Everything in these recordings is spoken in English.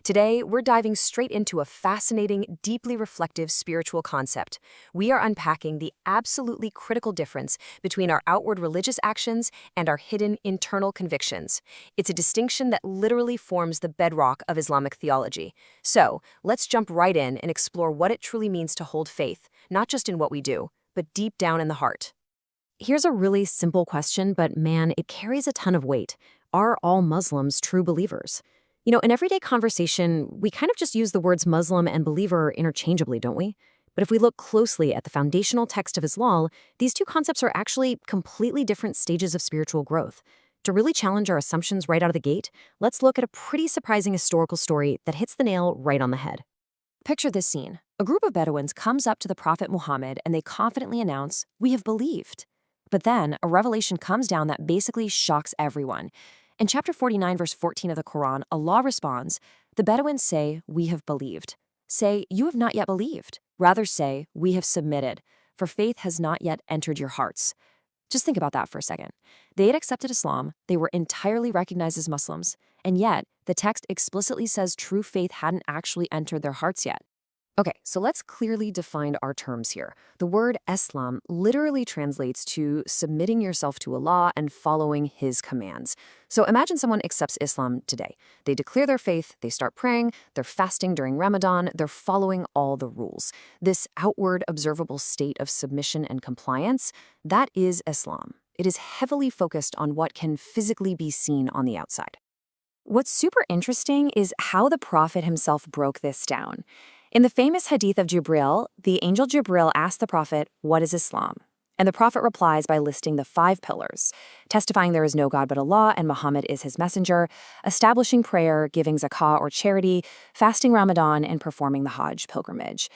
Today, we're diving straight into a fascinating, deeply reflective spiritual concept. We are unpacking the absolutely critical difference between our outward religious actions and our hidden internal convictions. It's a distinction that literally forms the bedrock of Islamic theology. So, let's jump right in and explore what it truly means to hold faith, not just in what we do, but deep down in the heart. Here's a really simple question, but man, it carries a ton of weight. Are all Muslims true believers? In everyday conversation, we kind of just use the words Muslim and believer interchangeably, don't we? But if we look closely at the foundational text of Islam, these two concepts are actually completely different stages of spiritual growth. To really challenge our assumptions right out of the gate, let's look at a pretty surprising historical story that hits the nail right on the head. Picture this scene. A group of Bedouins comes up to the Prophet Muhammad and they confidently announce, "We have believed." But then a revelation comes down that basically shocks everyone. In chapter 49, verse 14 of the Qur'an, Allah responds, "The Bedouins say, 'We have believed.' Say, 'You have not yet believed.' Rather say, 'We have submitted,' for faith has not yet entered your hearts." Just think about that for a second. They had accepted Islam, they were entirely recognized as Muslims, and yet the text explicitly says true faith hadn't actually entered their hearts yet. Okay, so let's clearly define our terms here. The word Islam literally translates to submitting yourself to Allah and following His commands. So imagine someone accepts Islam today. They declare their faith, they start praying, they're fasting during Ramadan, they're following all the rules. This outward, observable state of submission and compliance, that is Islam. It is heavily focused on what can physically be seen on the outside. What's super interesting is how the Prophet himself broke this down. In the famous Hadith of Jibreel, the angel Jibreel asked the Prophet, "What is Islam?" And the Prophet replies by listing the 5 pillars, testifying there is no God but Allah and Muhammad is his messenger, establishing prayer, giving zakah or charity, fasting Ramadan, and performing the Hajj pilgrimage.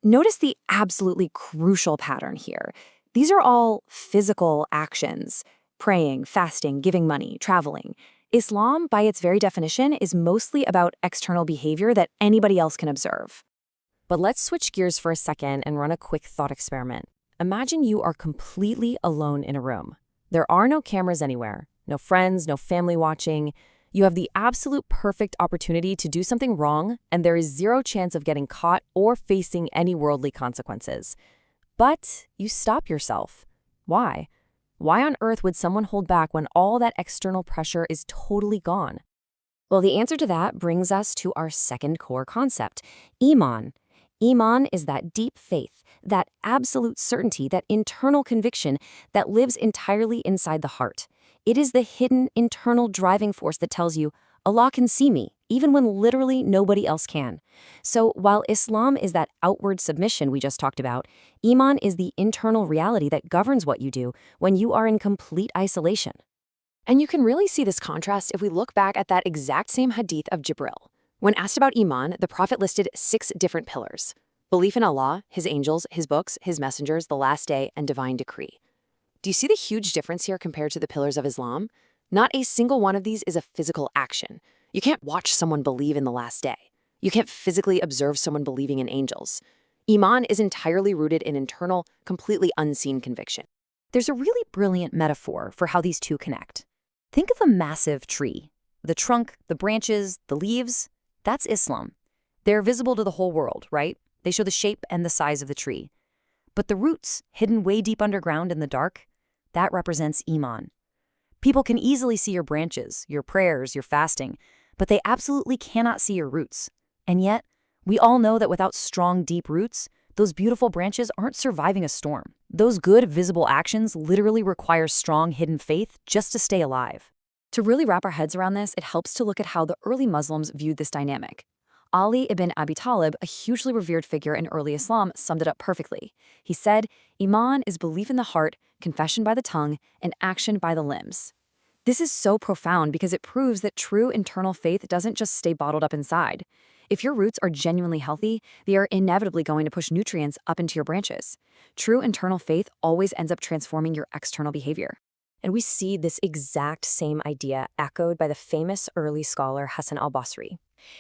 Notice the absolutely crucial pattern here. These are all physical actions: praying, fasting, giving money, traveling. Islam, by its very definition, is mostly about external behavior that anybody else can observe. But let's switch gears for a second and run a quick thought experiment. Imagine you are completely alone in a room. There are no cameras anywhere, no friends, no family watching. You have the absolute perfect opportunity to do something wrong, and there is zero chance of getting caught or facing any worldly consequences. But you stop yourself. Why? Why on earth would someone hold back when all that external pressure is totally gone? Well, the answer to that brings us to our second core concept, Iman. Iman is that deep faith, that absolute certainty, that internal conviction that lives entirely inside the heart. It is the hidden internal driving force that tells you, Allah can see me, even when literally nobody else can. So while Islam is that outward submission we just talked about, Iman is the internal reality that governs what you do when you are in complete isolation. And you can really see this contrast if we look back at that exact same Hadith of Jibreel. When asked about Iman, the Prophet listed 6 different pillars: belief in Allah, His angels, His books, His messengers, the last day, and divine decree. Do you see the huge difference here compared to the pillars of Islam? Not a single one of these is a physical action. You can't watch someone believe in the last day. You can't physically observe someone believing in angels. Iman is entirely rooted in internal, completely unseen conviction. There's a really brilliant metaphor for how these two connect. Think of a massive tree. The trunk, the branches, the leaves, that's Islam. They're visible to the whole world, right? They show the shape and the size of the tree. But the roots, hidden way deep underground in the dark, that represents Iman. People can easily see your branches, your prayers, your fasting, but they absolutely cannot see your roots. And yet, we all know that without strong, deep roots, those beautiful branches aren't surviving a storm. Those good, visible actions literally require strong, hidden faith just to stay alive. To really wrap our heads around this, it helps to look at how the early Muslims viewed this dynamic. Ali ibn Abi Talib, a hugely revered figure in early Islam, summed it up perfectly. He said, "Iman is belief in the heart, confession by the tongue, and action by the limbs." This is so profound because it proves that true internal faith doesn't just stay bottled up inside. If your roots are genuinely healthy, they are inevitably going to push nutrients up into your branches. True internal faith always ends up transforming your external behavior. And we see this exact same idea echoed by the famous early scholar Hassan al-Basri.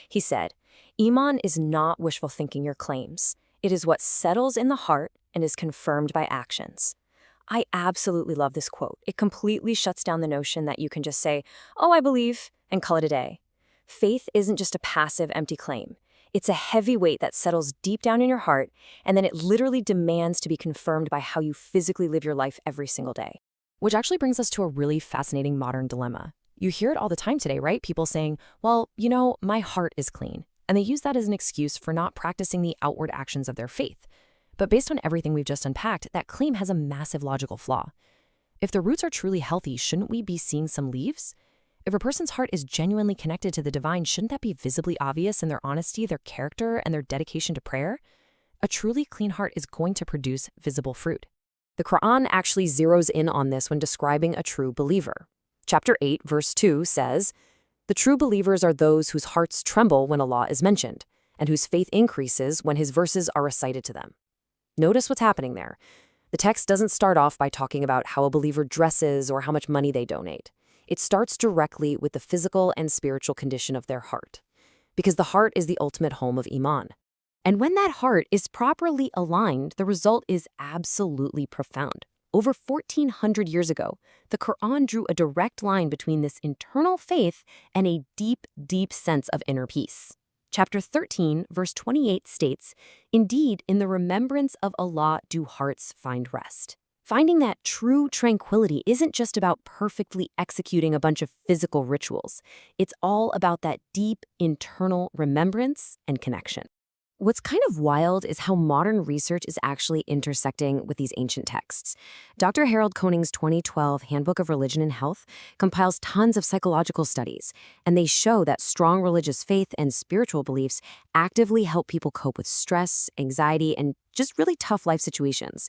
He said, "Iman is not wishful thinking or claims. It is what settles in the heart and is confirmed by actions." I absolutely love this quote. It completely shuts down the notion that you can just say, "Oh, I believe," and call it a day. Faith isn't just a passive, empty claim. It's a heavy weight that settles deep down in your heart, and then it literally demands to be confirmed by how you physically live your life every single day. Which actually brings us to a really fascinating modern dilemma. You hear it all the time today, right? People saying, well, my heart is clean. And they use that as an excuse for not practicing the outward actions of their faith. But based on everything we've just unpacked, that claim has a massive logical flaw. If the roots are truly healthy, shouldn't we be seeing some leaves? If a person's heart is genuinely connected to the divine, shouldn't that be visibly obvious in their honesty, their character, and their dedication to prayer? A truly clean heart is going to produce visible fruit. The Qur'an actually zeroes in on this when describing a true believer. Chapter 8, verse 2 says, "The true believers are those whose hearts tremble when Allah is mentioned, and whose faith increases when His verses are recited to them." Notice what's happening there. The text doesn't start off by talking about how a believer dresses or how much money they donate. It starts directly with the physical and spiritual condition of their heart, because the heart is the ultimate home of Iman. And when that heart is properly aligned, the result is absolutely profound. Over 1,400 years ago, the Qur'an drew a direct line between this internal faith and a deep, deep sense of inner peace. Chapter 13, verse 28 states, "Indeed, in the remembrance of Allah do hearts find rest." Finding that true tranquility isn't just about perfectly executing a bunch of physical rituals. It's all about that deep internal remembrance and connection. What's kind of wild is how modern research is actually intersecting with these ancient texts. Dr. Harold Koning's 2012 Handbook of Religion and Health compiles tons of psychological studies, and they show that strong religious faith and spiritual beliefs actively help people cope with stress, anxiety, and just really tough life situations.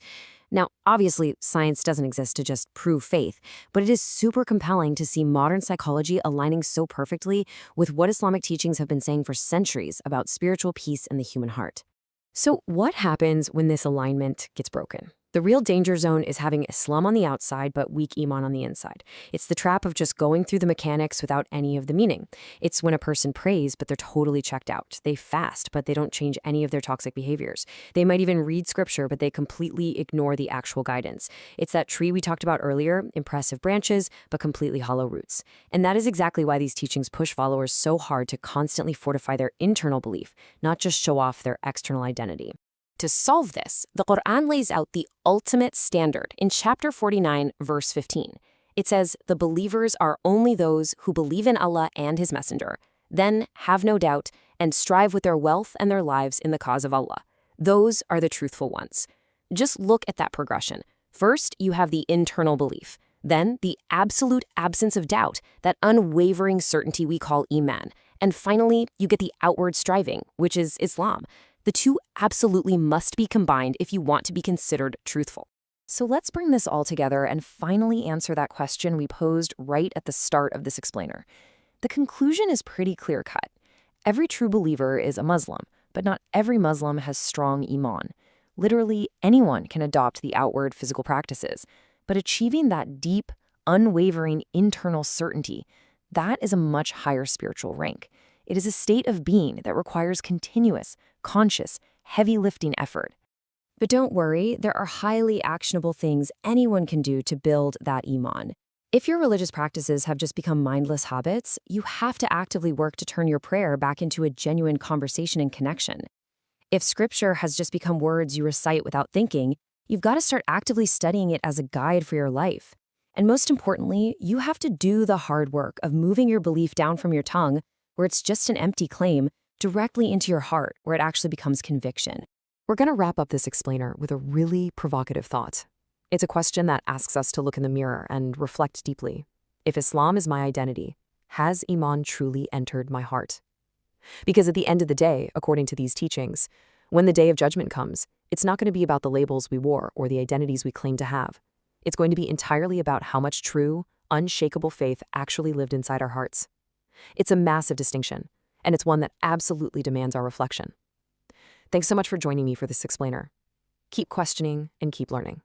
Now, obviously, science doesn't exist to just prove faith, but it is super compelling to see modern psychology aligning so perfectly with what Islamic teachings have been saying for centuries about spiritual peace and the human heart. So what happens when this alignment gets broken? The real danger zone is having Islam on the outside but weak Iman on the inside. It's the trap of just going through the mechanics without any of the meaning. It's when a person prays but they're totally checked out. They fast but they don't change any of their toxic behaviors. They might even read scripture but they completely ignore the actual guidance. It's that tree we talked about earlier, impressive branches but completely hollow roots. And that is exactly why these teachings push followers so hard to constantly fortify their internal belief, not just show off their external identity. To solve this, the Qur'an lays out the ultimate standard in chapter 49, verse 15. It says, "The believers are only those who believe in Allah and His Messenger, then have no doubt and strive with their wealth and their lives in the cause of Allah. Those are the truthful ones." Just look at that progression. First, you have the internal belief. Then, the absolute absence of doubt, that unwavering certainty we call Iman. And finally, you get the outward striving, which is Islam. The two absolutely must be combined if you want to be considered truthful. So let's bring this all together and finally answer that question we posed right at the start of this explainer. The conclusion is pretty clear-cut. Every true believer is a Muslim, but not every Muslim has strong Iman. Literally, anyone can adopt the outward physical practices, but achieving that deep, unwavering internal certainty, that is a much higher spiritual rank. It is a state of being that requires continuous, conscious, heavy lifting effort. But don't worry, there are highly actionable things anyone can do to build that Iman. If your religious practices have just become mindless habits, you have to actively work to turn your prayer back into a genuine conversation and connection. If scripture has just become words you recite without thinking, you've got to start actively studying it as a guide for your life. And most importantly, you have to do the hard work of moving your belief down from your tongue, where it's just an empty claim, directly into your heart, where it actually becomes conviction. We're going to wrap up this explainer with a really provocative thought. It's a question that asks us to look in the mirror and reflect deeply. If Islam is my identity, has Iman truly entered my heart? Because at the end of the day, according to these teachings, when the day of judgment comes, it's not going to be about the labels we wore or the identities we claim to have. It's going to be entirely about how much true, unshakable faith actually lived inside our hearts. It's a massive distinction, and it's one that absolutely demands our reflection. Thanks so much for joining me for this explainer. Keep questioning and keep learning.